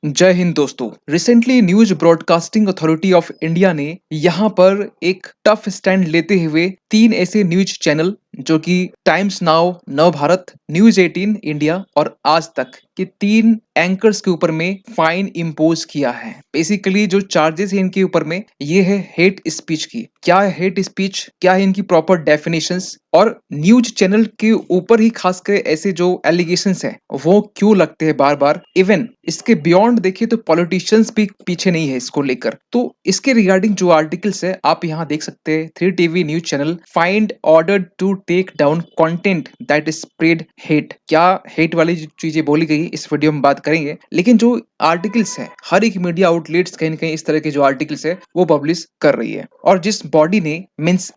जय हिंद दोस्तों। Recently news broadcasting authority of India ने यहाँ पर एक टफ स्टैंड लेते हुए तीन ऐसे न्यूज चैनल जो कि टाइम्स नाउ, नव भारत, न्यूज 18 इंडिया और आज तक के तीन एंकर्स के ऊपर में फाइन इम्पोज किया है। बेसिकली जो चार्जेस है इनके ऊपर में ये है हेट स्पीच की। क्या है हेट स्पीच, क्या है इनकी प्रॉपर डेफिनेशंस और न्यूज चैनल के ऊपर ही खासकर ऐसे जो एलिगेशंस हैं वो क्यों लगते हैं बार बार। इवन इसके बियॉन्ड देखिए तो पॉलिटिशियंस भी पीछे नहीं है इसको लेकर। तो इसके रिगार्डिंग जो आर्टिकल्स है आप यहाँ देख सकते हैं। 3 TV news channel fined order to take down content that spread hate. क्या हेट वाली जो चीजें बोली गई इस वीडियो में बात करेंगे, लेकिन जो आर्टिकल्स है हर एक मीडिया आउटलेट्स कहीं ना कहीं इस तरह के जो आर्टिकल्स है वो पब्लिश कर रही है। और जिस बॉडी ने means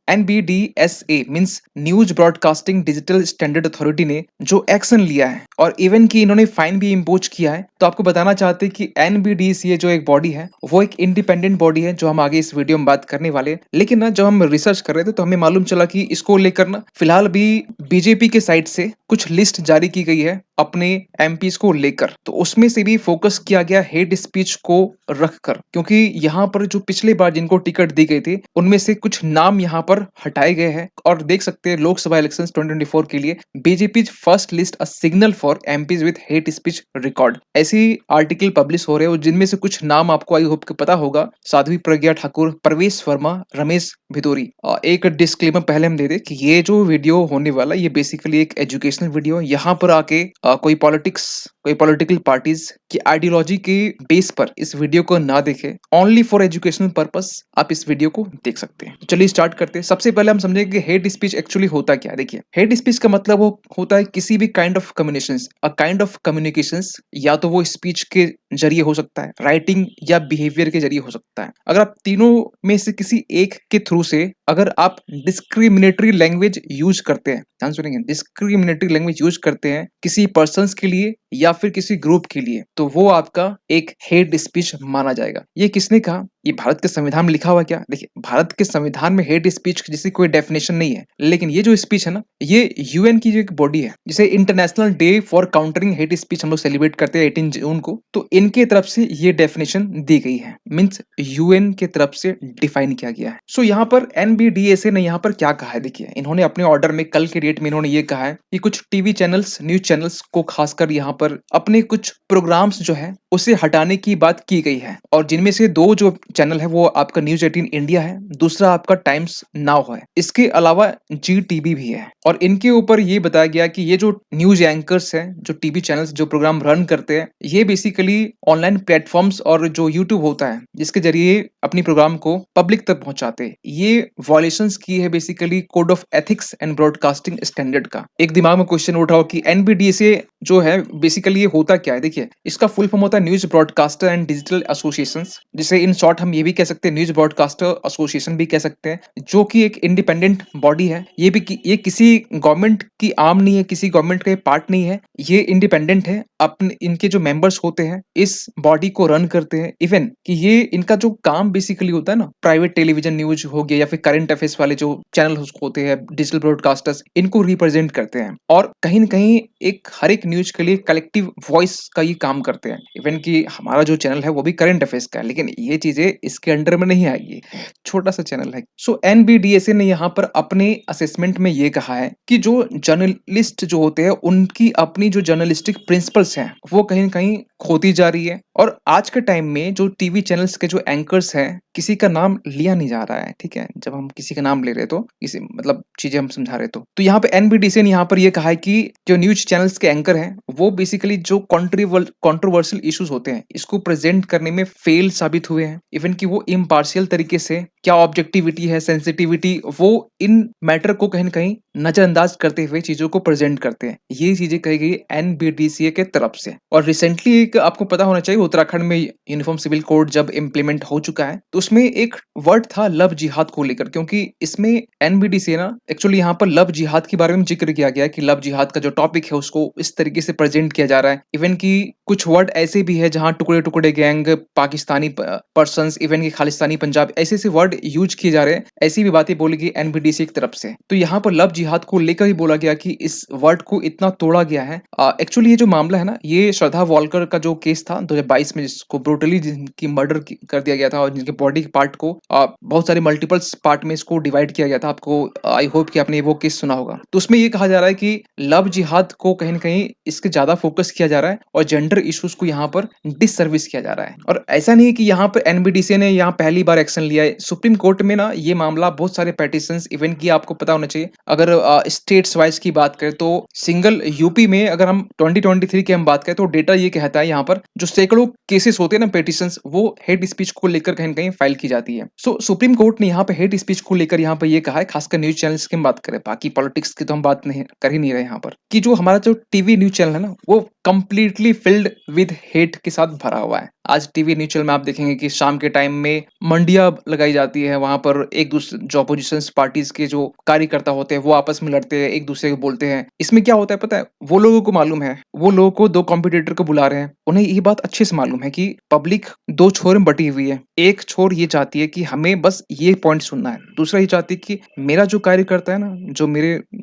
NBDSA means news broadcasting digital standard authority ने जो एक्शन लिया है और इवन की इन्होंने फाइन भी इम्पोज किया है, तो आपको बताना चाहते हैं कि NBDCA जो एक बॉडी है वो एक इंडिपेंडेंट बॉडी है जो हम आगे इस वीडियो में बात करने वाले हैं। लेकिन ना जब हम रिसर्च कर रहे थे तो हमें मालूम चला कि इसको लेकर ना फिलहाल भी बीजेपी के साइड से कुछ लिस्ट जारी की गई है अपने एमपीज को लेकर। तो उसमें से भी फोकस किया गया हेट स्पीच को रखकर, क्योंकि यहाँ पर जो पिछले बार जिनको टिकट दी गई थी उनमें से कुछ नाम यहाँ पर हटाए गए हैं। और देख सकते हैं लोकसभा इलेक्शंस 2024 के लिए BJP first list a signal for MPs with hate speech record, ऐसी आर्टिकल पब्लिश हो रहे हैं जिनमें से कुछ नाम आपको आई होप के पता होगा। साध्वी प्रज्ञा ठाकुर, प्रवेश वर्मा, रमेश भिदोरी। एक डिस्क्लेमर पहले हम दे दें कि ये जो वीडियो होने वाला ये बेसिकली एक एजुकेशनल वीडियो है। यहाँ पर आके कोई पॉलिटिकल पार्टीज की आइडियोलॉजी के बेस पर इस वीडियो को ना देखे। ओनली फॉर एजुकेशनल पर्पस आप इस वीडियो को देख सकते हैं। तो चलिए स्टार्ट करते हैं। सबसे पहले हम समझेंगे कि हेट स्पीच एक्चुअली होता क्या है। देखिए, हेट स्पीच का मतलब होता है किसी भी kind of communications, a kind of communications. या तो वो स्पीच के जरिए हो सकता है, राइटिंग या बिहेवियर के जरिए हो सकता है। अगर आप तीनों में से किसी एक के थ्रू से अगर आप डिस्क्रिमिनेटरी लैंग्वेज यूज करते हैं, ध्यान सुनेंगे, डिस्क्रिमिनेटरी लैंग्वेज यूज करते हैं किसी पर्सन्स के लिए या फिर किसी ग्रुप के लिए, तो वो आपका एक हेट स्पीच माना जाएगा। ये किसने कहा? ये भारत के संविधान में लिखा हुआ क्या? देखिए, भारत के संविधान में हेट स्पीच जैसी कोई डेफिनेशन नहीं है। लेकिन ये जो स्पीच है ना, ये यूएन की जो एक बॉडी है, जिसे international day for countering hate speech हम लोग सेलिब्रेट करते हैं 18 जून को, तो इनके तरफ से ये डेफिनेशन दी गई है। मीन्स यूएन के तरफ से डिफाइन किया गया है। सो यहाँ पर एनबीडीएसए ने यहाँ पर क्या कहा है, देखिए इन्होंने अपने ऑर्डर में कल के डेट में इन्होंने ये कहा है कि कुछ टीवी चैनल्स, न्यूज चैनल्स को खासकर यहाँ पर अपने कुछ प्रोग्राम्स जो है उसे हटाने की बात की गई है। और जिनमें से दो जो चैनल है वो आपका न्यूज 18 इंडिया है, दूसरा आपका टाइम्स नाउ है। इसके अलावा जी टीवी भी है। और इनके ऊपर ये बताया गया कि ये जो न्यूज एंकर्स हैं, जो टीवी चैनल्स जो प्रोग्राम रन करते हैं, ये बेसिकली ऑनलाइन प्लेटफॉर्म्स और जो यूट्यूब होता है जिसके जरिए अपनी प्रोग्राम को पब्लिक तक पहुंचाते हैं, ये वॉयलेशंस की है basically code of ethics and broadcasting standard का। एक दिमाग में क्वेश्चन उठाओ कि एनबीडीएसए जो है बेसिकली ये होता क्या है। देखिए, इसका फुल फॉर्म होता है news broadcaster and digital associations, जिसे इन शॉर्ट हम ये भी कह सकते हैं न्यूज ब्रॉडकास्टर एसोसिएशन भी कह सकते हैं, जो कि एक इंडिपेंडेंट बॉडी है। ये किसी गवर्नमेंट की आर्म नहीं है, किसी गवर्नमेंट का पार्ट नहीं है, ये इंडिपेंडेंट है। अपने इनके जो मेंबर्स होते हैं इस बॉडी को रन करते हैं। इवन कि ये इनका जो काम बेसिकली होता है ना, प्राइवेट टेलीविजन न्यूज हो गया या फिर करंट अफेयर्स वाले जो चैनल होते हैं, डिजिटल ब्रॉडकास्टर्स, इनको रिप्रेजेंट करते हैं। और कहीं ना कहीं एक हर एक न्यूज के लिए कलेक्टिव वॉइस का ये काम करते हैं। इवन कि हमारा जो चैनल है वो भी करंट अफेयर्स का है, लेकिन ये चीजें इसके अंडर में नहीं आएगी, छोटा सा चैनल है। सो एनबीडीएसए ने यहाँ पर अपने असेसमेंट में ये कहा है कि जो जर्नलिस्ट जो होते हैं उनकी अपनी जो जर्नलिस्टिक प्रिंसिपल्स हैं वो कहीं ना कहीं खोती जा रही है। और आज के टाइम में जो टीवी चैनल्स के जो एंकर्स हैं, किसी का नाम लिया नहीं जा रहा है, ठीक है, जब हम किसी का नाम ले रहे तो किसी मतलब चीजें हम समझा रहे तो यहाँ पे एनबीडीसी ने यहाँ पर ये कहा है कि जो न्यूज चैनल्स के एंकर हैं वो बेसिकली जो कंट्रोवर्शियल इश्यूज होते हैं इसको प्रेजेंट करने में फेल साबित हुए हैं। इवन कि वो इम्पार्शियल तरीके से, क्या ऑब्जेक्टिविटी है, सेंसिटिविटी, वो इन मैटर को कहीं ना कहीं नजरअंदाज करते हुए चीजों को प्रेजेंट करते हैं। ये चीजें कही गई एनबीडीसीए के तरफ से। और रिसेंटली एक आपको पता होना चाहिए, उत्तराखंड में यूनिफॉर्म सिविल कोड जब इम्प्लीमेंट हो चुका है तो उसमें एक वर्ड था लव जिहाद को लेकर, क्योंकि इसमें एनबीडीसीए ना एक्चुअली यहाँ पर लव जिहाद के बारे में जिक्र किया गया है कि लव जिहाद का जो टॉपिक है उसको इस तरीके से प्रेज़ेंट किया जा रहा है। इवन कि कुछ वर्ड ऐसे भी है जहाँ टुकड़े-टुकड़े गैंग, पाकिस्तानी पर्सन्स, इवन कि खालिस्तानी पंजाब ऐसे-ऐसे वर्ड यूज़ किए जा रहे हैं। ऐसी भी बातें बोली गई एनबीडीसी की तरफ से। तो यहाँ पर लव जिहाद को लेकर ही बोला गया कि इस वर्ड को इतना तोड़ा गया है। एक्चुअली ये जो मामला है ना, ये श्रद्धा वॉलकर का जो केस था 2022 में, जिसको ब्रूटली जिनकी मर्डर कर दिया गया था और जिनके बॉडी के पार्ट को बहुत सारे मल्टीपल्स पार्ट में इसको डिवाइड किया गया था। आपको आई होप कि आपने वो केस सुना होगा। तो उसमें ये कहा जा रहा है कि लव जिहाद को कहीं न कहीं इसके ज़्यादा फोकस किया जा रहा है और जेंडर इश्यूज को यहाँ पर डिससर्विस किया जा रहा है। और ऐसा नहीं है कि यहाँ पर एनबीडीसी ने यहाँ पहली बार एक्शन लिया है। सुप्रीम कोर्ट में ना ये मामला बहुत सारे पेटिशंस, इवन कि आपको पता होना चाहिए, अगर स्टेट्स वाइज की बात करें तो सिंगल यूपी में अगर हम 2023 की हम बात करें तो डेटा ये कहता है यहाँ पर जो सैकड़ों केसेस होते हैं ना पेटिशंस, वो हेट स्पीच को लेकर कहीं न कहीं फाइल की जाती है। सो सुप्रीम कोर्ट ने यहाँ पे हेट स्पीच को लेकर यहाँ पे ये कहा है, खासकर न्यूज़ चैनल्स की हम बात करें, बाकी पॉलिटिक्स की तो हम बात नहीं कर ही नहीं रहे यहाँ पर, कि जो हमारा जो टीवी न्यूज़ चैनल है ना, वो कंप्लीटली फिल्ड विद हेट के साथ भरा हुआ है। आज टीवी न्यूज़ चैनल में आप देखेंगे कि शाम के टाइम में मंडियाँ लगाई जाती है, वहाँ पर एक दूसरे जो अपोजिशंस पार्टीज़ के जो कार्यकर्ता होते हैं, वो आपस में लड़ते हैं, एक दूसरे को बोलते हैं। इसमें क्या होता है पता है? वो लोगों को मालूम है, वो लोगों को 2 कॉम्पिटिटर को बुला रहे हैं। उन्हें ये बात अच्छे से मालूम है कि पब्लिक 2 छोर में बटी हुई है। एक छोर ये चाहती है कि हमें बस ये पॉइंट सुनना है। दूसरा ये चाहती है कि मेरा जो कार्यकर्ता है ना,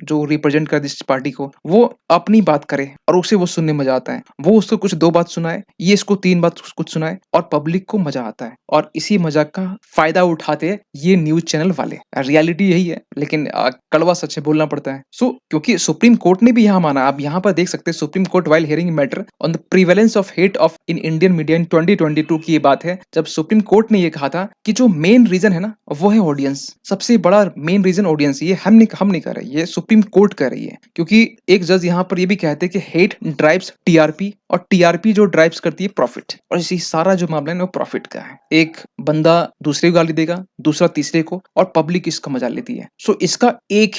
जो रिप्रेजेंट कर जिस पार्टी को, वो अपनी बात करे और उसे वो सुनने में मज़ा आता है। वो उसको कुछ 2 बात सुनाए, ये इसको 3 बात कुछ सुनाए और पब्लिक को मज़ा आता है। और इसी मज़ाक का फ़ायदा उठाते हैं ये न्यूज़ चैनल वाले। रियलिटी यही है, लेकिन कड़वा सच है, बोलना पड़ता है। सो क्योंकि सुप्रीम कोर्ट ने भी यहाँ माना, आप यहाँ पर देख सकते हैं, Supreme Court while hearing matter on the prevalence of hate of in Indian media in 2022 की ये बात है, जब सुप्रीम कोर्ट ने ये कहा था कि जो मेन रीजन है ना, वो है ऑडियंस। सबसे बड़ा मेन रीजन ऑडियंस। ये हम नहीं कह रहे, ये सुप्रीम कोर्ट कह रही है। क्योंकि एक जज यहाँ पर ये भी कहते हैं कि हेट ड्राइव्स टीआरपी और टीआरपी जो ड्राइव्स करती है प्रॉफिट, और इसी सारा जो मामला है ना, वो प्रॉफिट का है। एक बंदा दूसरे को गाली देगा, दूसरा तीसरे को, और पब्लिक इसका मजा लेती है। सो इसका एक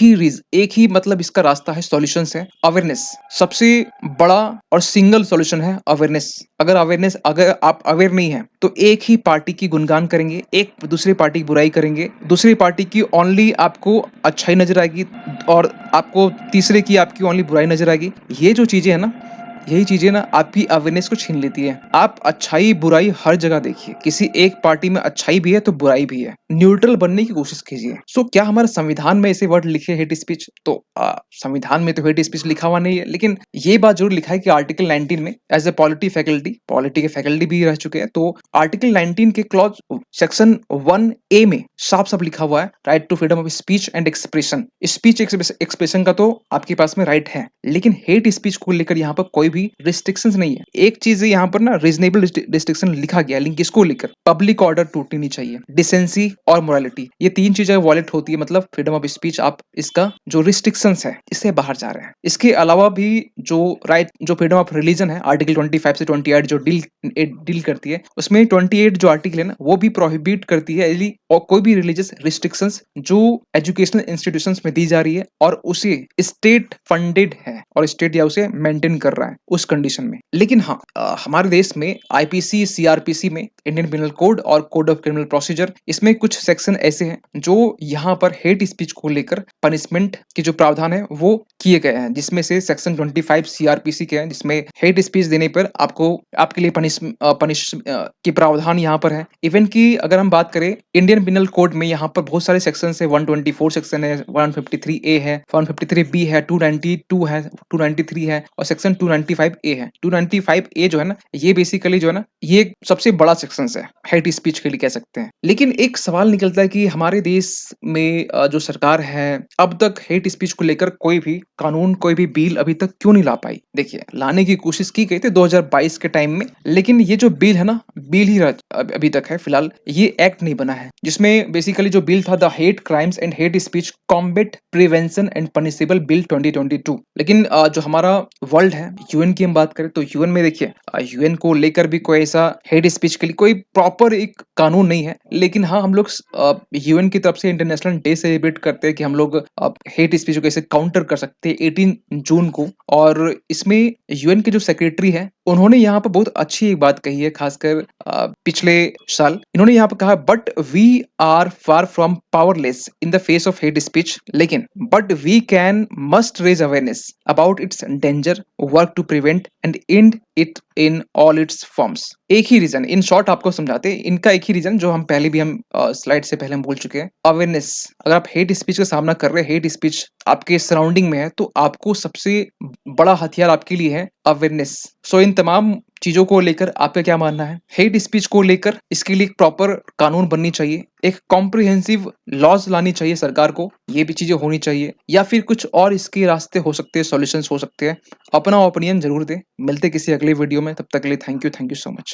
ही मतलब इसका रास्ता है, सॉल्यूशंस है, अवेयरनेस। सबसे बड़ा और सिंगल सॉल्यूशन है अवेयरनेस। अगर आप अवेयर नहीं है तो एक ही पार्टी की गुणगान करेंगे, एक दूसरी पार्टी की बुराई करेंगे, दूसरी पार्टी की ओनली आपको अच्छाई नजर आएगी और आपको तीसरे की आपकी ओनली बुराई नजर आएगी। ये जो चीजें है ना, यही चीजें ना आपकी अवेयरनेस को छीन लेती है। आप अच्छाई बुराई हर जगह देखिए, किसी एक पार्टी में अच्छाई भी है तो बुराई भी है। न्यूट्रल बनने की कोशिश कीजिए। सो क्या हमारे संविधान में ऐसे वर्ड लिखे हेट स्पीच? तो संविधान में तो हेट स्पीच लिखा हुआ नहीं है, लेकिन ये बात जरूर लिखा है कि आर्टिकल 19 में, एज ए पॉलिटी के फैकल्टी भी रह चुके हैं, तो आर्टिकल 19 के क्लॉज सेक्शन 1A में साफ साफ लिखा हुआ है, right to freedom of speech and expression. Speech expression का तो आपके पास में राइट है, लेकिन हेट स्पीच को लेकर यहाँ पर कोई भी रिस्ट्रिक्शंस नहीं है। एक चीज है यहाँ पर ना, रीजनेबल रिस्ट्रिक्शन लिखा गया, लेकिन किसको लेकर? पब्लिक ऑर्डर टूटनी नहीं चाहिए, डिसेंसी और मोरालिटी, ये 3 चीजें वॉलेट होती है, मतलब फ्रीडम ऑफ स्पीच आप इसका जो रिस्ट्रिक्शंस है इससे बाहर जा रहे हैं। इसके अलावा भी जो राइट, जो फ्रीडम ऑफ रिलीजन है, आर्टिकल 25 से 28 जो डील करती है, उसमें 28 जो आर्टिकल है ना, वो भी प्रोहिबिट करती है और कोई भी रिलीजियस रिस्ट्रिक्शंस जो एजुकेशनल इंस्टीट्यूशंस में दी जा रही है और उसे स्टेट फंडेड है और स्टेट या उसे मेंटेन कर रहा है उस कंडीशन में। लेकिन हाँ, हमारे देश में आईपीसी, सीआरपीसी में, इंडियन पिनल कोड और कोड ऑफ क्रिमिनल प्रोसीजर, इसमें कुछ सेक्शन ऐसे हैं जो यहाँ पर हेट स्पीच को लेकर पनिशमेंट के जो प्रावधान है वो किए गए हैं, जिसमें से सेक्शन 25 सीआरपीसी के हैं, जिसमें हेट स्पीच देने पर आपके लिए पनिश के प्रावधान यहाँ पर है। इवन की अगर हम बात करें इंडियन पिनल कोड में, यहाँ पर बहुत सारे सेक्शन है, 124 सेक्शन है, 153A है, 153B है, 292 है, 293 है और सेक्शन 295A है। 295A जो है ना, ये बेसिकली जो है ना, ये सबसे बड़ा सेक्शन है हेट स्पीच के लिए कह सकते हैं। लेकिन एक सवाल निकलता है कि हमारे देश में जो सरकार है, अब तक हेट स्पीच को लेकर कोई भी कानून, कोई भी बिल अभी तक क्यों नहीं ला पाई? देखिए, लाने की कोशिश की गई थी 2022 के टाइम में, लेकिन ये जो बिल है ना, बिल ही अभी तक है, फिलहाल ये एक्ट नहीं बना है, जिसमें बेसिकली जो बिल था, the hate crimes and hate speech combat prevention and punishable bill 2022। लेकिन जो हमारा वर्ल्ड है, यूएन की हम बात करें तो यूएन में देखिए, यूएन को लेकर भी कोई ऐसा हेट स्पीच के लिए कोई प्रॉपर एक कानून नहीं है। लेकिन हाँ, हम लोग यूएन की तरफ से इंटरनेशनल डे सेलिब्रेट करते हैं कि हम लोग हेट स्पीच को कैसे काउंटर कर सकते हैं 18 जून को। और इसमें यूएन के जो सेक्रेटरी है, उन्होंने यहाँ पर बहुत अच्छी एक बात कही है, खासकर पिछले साल। इन्होंने यहाँ पे कहा but we are far from powerless in the face of hate speech, लेकिन but we can must raise awareness about its danger, work to prevent and and it in all its forms. एक ही reason, in short आपको समझाते हैं, इनका एक ही reason जो हम पहले भी हम स्लाइड से पहले हम बोल चुके हैं, अवेयरनेस। अगर आप हेट स्पीच का सामना कर रहे हैं, हेट स्पीच आपके सराउंडिंग में है, तो आपको सबसे बड़ा हथियार आपके लिए है अवेयरनेस। सो इन तमाम चीजों को लेकर आपका क्या मानना है? हेट स्पीच को लेकर इसके लिए एक प्रॉपर कानून बननी चाहिए, एक कॉम्प्रिहेंसिव लॉज लानी चाहिए सरकार को, ये भी चीजें होनी चाहिए, या फिर कुछ और इसके रास्ते हो सकते हैं, सॉल्यूशंस हो सकते हैं। अपना ओपिनियन जरूर दें। मिलते किसी अगले वीडियो में, तब तक के लिए थैंक यू सो मच।